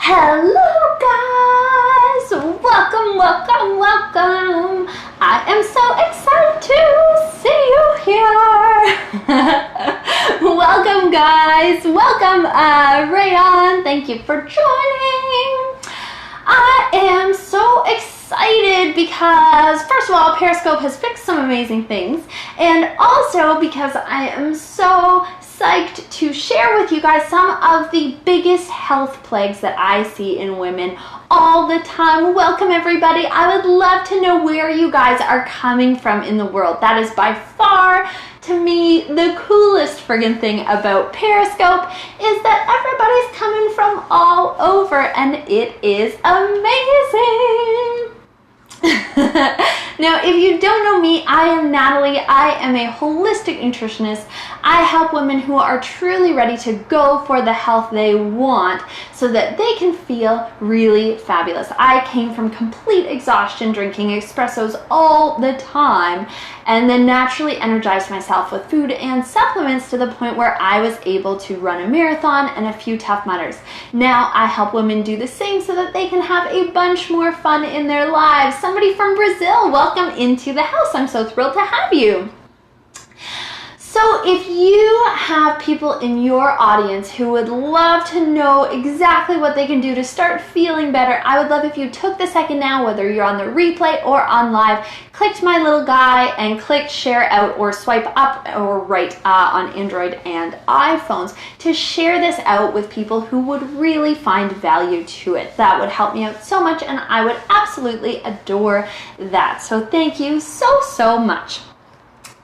Hello guys! Welcome! I am so excited to see you here! Welcome guys! Welcome Rayon! Thank you for joining! I am so excited because, first of all, Periscope has fixed some amazing things, and also because I am so psyched to share with you guys some of the biggest health plagues that I see in women all the time. Welcome everybody. I would love to know where you guys are coming from in the world. That is by far, to me, the coolest friggin' thing about Periscope is that everybody's coming from all over, and it is amazing. Now, if you don't know me, I am Nathalie. I am a holistic nutritionist. I help women who are truly ready to go for the health they want so that they can feel really fabulous. I came from complete exhaustion drinking espressos all the time, and then naturally energized myself with food and supplements to the point where I was able to run a marathon and a few Tough Mudders. Now I help women do the same so that they can have a bunch more fun in their lives. Somebody from Brazil, welcome into the house. I'm so thrilled to have you. So if you have people in your audience who would love to know exactly what they can do to start feeling better, I would love if you took the second now, whether you're on the replay or on live, clicked my little guy and clicked share out or swipe up or right on Android and iPhones to share this out with people who would really find value to it. That would help me out so much, and I would absolutely adore that. So thank you so much.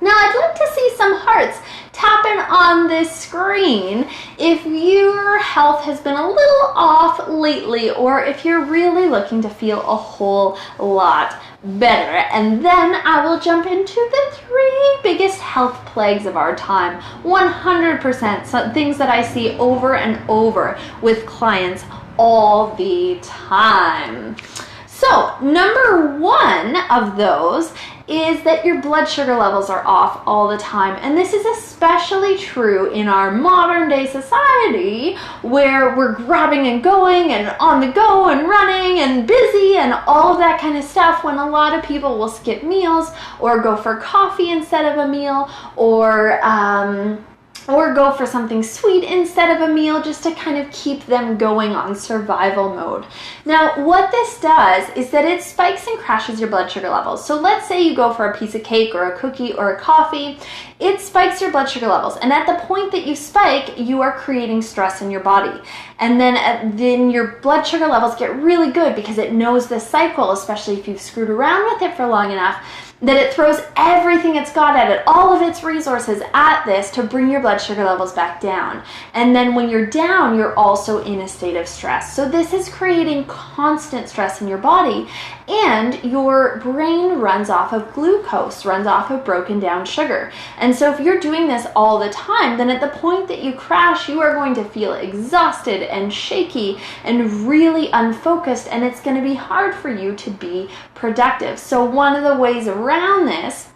Now I'd like to see some hearts tapping on this screen if your health has been a little off lately, or if you're really looking to feel a whole lot better. And then I will jump into the 3 biggest health plagues of our time. 100%, so things that I see over and over with clients all the time. So number 1 of those is that your blood sugar levels are off all the time. And this is especially true in our modern day society where we're grabbing and going and on the go and running and busy and all of that kind of stuff, when a lot of people will skip meals or go for coffee instead of a meal, or go for something sweet instead of a meal, just to kind of keep them going on survival mode. Now, what this does is that it spikes and crashes your blood sugar levels. So let's say you go for a piece of cake or a cookie or a coffee, it spikes your blood sugar levels. And at the point that you spike, you are creating stress in your body. And then your blood sugar levels get really good because it knows this cycle, especially if you've screwed around with it for long enough, that it throws everything it's got at it, all of its resources at this to bring your blood sugar levels back down. And then when you're down, you're also in a state of stress. So this is creating constant stress in your body, and your brain runs off of glucose, runs off of broken down sugar. And so if you're doing this all the time, then at the point that you crash, you are going to feel exhausted and shaky and really unfocused, and it's going to be hard for you to be productive. So one of the ways around this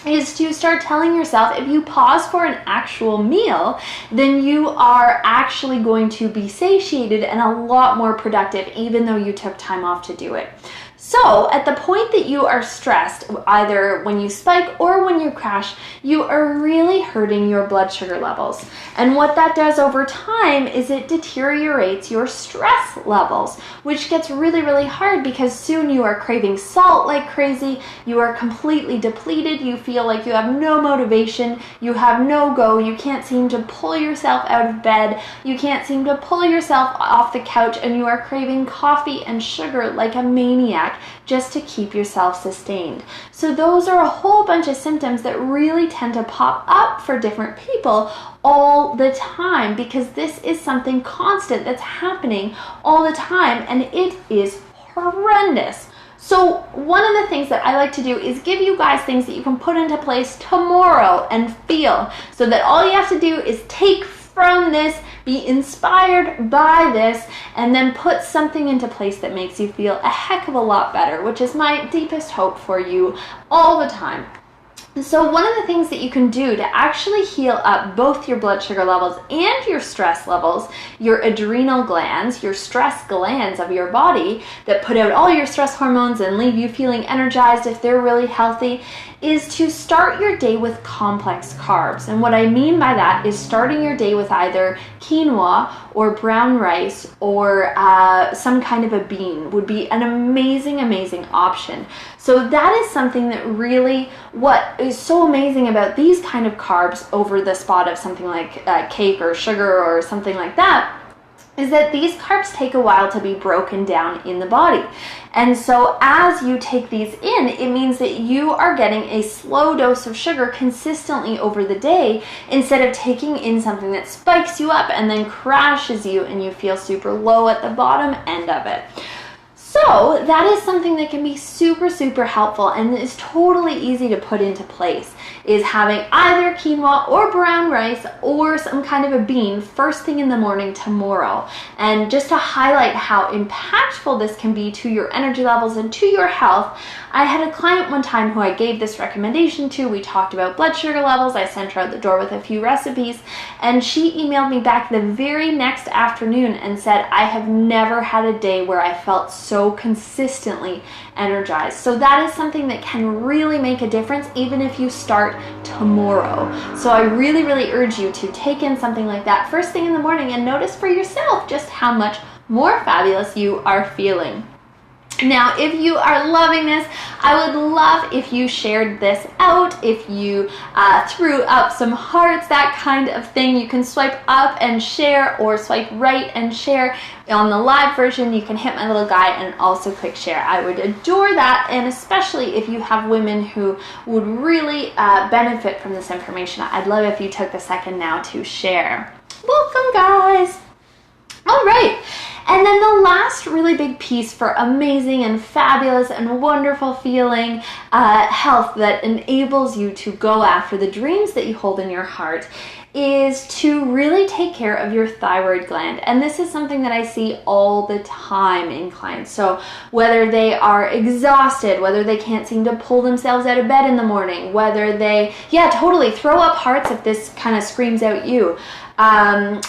is to start telling yourself, if you pause for an actual meal, then you are actually going to be satiated and a lot more productive, even though you took time off to do it. So at the point that you are stressed, either when you spike or when you crash, you are really hurting your blood sugar levels. And what that does over time is it deteriorates your stress levels, which gets really hard because soon you are craving salt like crazy, you are completely depleted, you feel like you have no motivation, you have no go, you can't seem to pull yourself out of bed, you can't seem to pull yourself off the couch, and you are craving coffee and sugar like a maniac just to keep yourself sustained. So those are a whole bunch of symptoms that really tend to pop up for different people all the time, because this is something constant that's happening all the time, and it is horrendous. So one of the things that I like to do is give you guys things that you can put into place tomorrow and feel, so that all you have to do is take from this, be inspired by this, and then put something into place that makes you feel a heck of a lot better, which is my deepest hope for you all the time. So one of the things that you can do to actually heal up both your blood sugar levels and your stress levels, your adrenal glands, your stress glands of your body that put out all your stress hormones and leave you feeling energized if they're really healthy, is to start your day with complex carbs. And what I mean by that is starting your day with either quinoa or brown rice or some kind of a bean would be an amazing, amazing option. So that is something that really, what is so amazing about these kind of carbs over the spot of something like cake or sugar or something like that, is that these carbs take a while to be broken down in the body. And so as you take these in, it means that you are getting a slow dose of sugar consistently over the day instead of taking in something that spikes you up and then crashes you and you feel super low at the bottom end of it. So that is something that can be super, super helpful and is totally easy to put into place, is having either quinoa or brown rice or some kind of a bean first thing in the morning tomorrow. And just to highlight how impactful this can be to your energy levels and to your health, I had a client one time who I gave this recommendation to. We talked about blood sugar levels. I sent her out the door with a few recipes, and she emailed me back the very next afternoon and said, I have never had a day where I felt so consistently energized. So that is something that can really make a difference even if you start tomorrow. So I really, really urge you to take in something like that first thing in the morning and notice for yourself just how much more fabulous you are feeling. Now, if you are loving this, I would love if you shared this out, if you threw up some hearts, that kind of thing. You can swipe up and share or swipe right and share. On the live version, you can hit my little guy and also click share. I would adore that, and especially if you have women who would really benefit from this information. I'd love if you took a second now to share. Welcome, guys. All right. And then the last really big piece for amazing and fabulous and wonderful feeling health that enables you to go after the dreams that you hold in your heart is to really take care of your thyroid gland. And this is something that I see all the time in clients. So whether they are exhausted, whether they can't seem to pull themselves out of bed in the morning, whether they, totally throw up hearts if this kind of screams out you.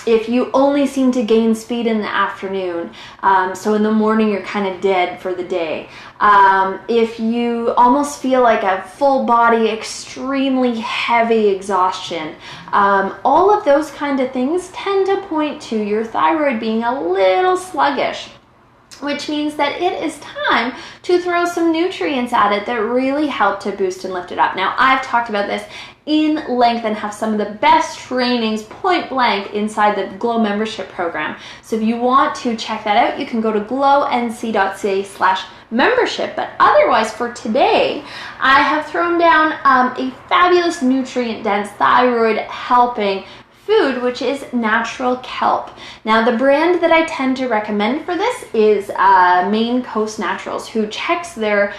If you only seem to gain speed in the afternoon, so in the morning you're kind of dead for the day. If you almost feel like a full body, extremely heavy exhaustion, all of those kind of things tend to point to your thyroid being a little sluggish, which means that it is time to throw some nutrients at it that really help to boost and lift it up. Now, I've talked about this in length and have some of the best trainings point blank inside the Glow membership program. So if you want to check that out, you can go to glownc.ca/membership. But otherwise, for today, I have thrown down a fabulous nutrient-dense thyroid helping food, which is natural kelp. Now, the brand that I tend to recommend for this is Maine Coast Naturals, who checks their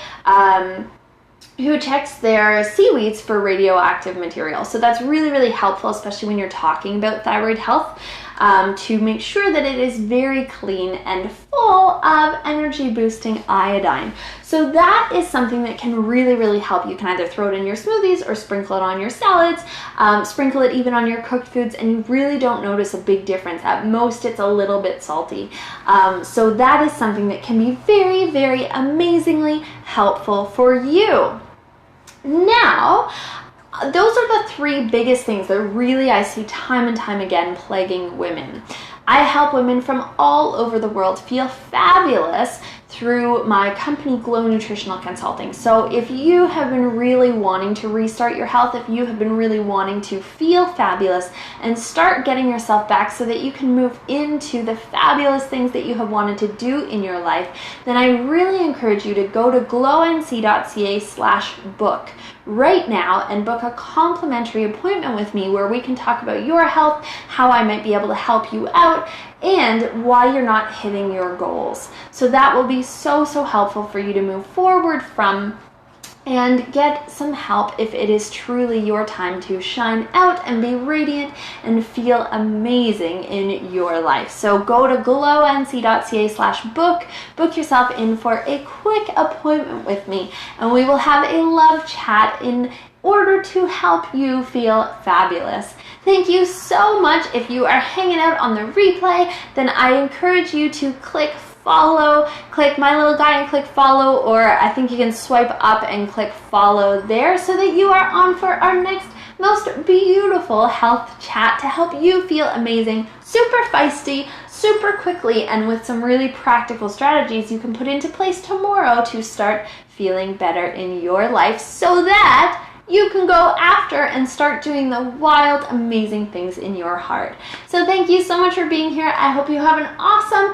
seaweeds for radioactive material. So that's really, really helpful, especially when you're talking about thyroid health, to make sure that it is very clean and full of energy boosting iodine. So that is something that can really, really help. You can either throw it in your smoothies or sprinkle it on your salads, sprinkle it even on your cooked foods, and you really don't notice a big difference. At most, it's a little bit salty. So that is something that can be very, very amazingly helpful for you. Now, those are the three biggest things that really I see time and time again plaguing women. I help women from all over the world feel fabulous through my company Glow Nutritional Consulting. So if you have been really wanting to restart your health, if you have been really wanting to feel fabulous and start getting yourself back so that you can move into the fabulous things that you have wanted to do in your life, then I really encourage you to go to glownc.ca/book right now and book a complimentary appointment with me where we can talk about your health, how I might be able to help you out, and why you're not hitting your goals. So that will be so, so helpful for you to move forward from and get some help if it is truly your time to shine out and be radiant and feel amazing in your life. So go to glownc.ca/book, book yourself in for a quick appointment with me, and we will have a love chat in order to help you feel fabulous. Thank you so much. If you are hanging out on the replay, then I encourage you to click follow, click my little guy and click follow, or I think you can swipe up and click follow there so that you are on for our next most beautiful health chat to help you feel amazing, super feisty, super quickly, and with some really practical strategies you can put into place tomorrow to start feeling better in your life so that you can go after and start doing the wild, amazing things in your heart. So thank you so much for being here. I hope you have an awesome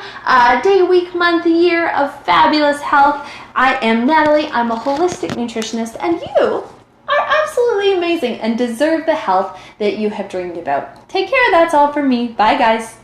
day, week, month, year of fabulous health. I am Nathalie. I'm a holistic nutritionist, and you are absolutely amazing and deserve the health that you have dreamed about. Take care. That's all for me. Bye, guys.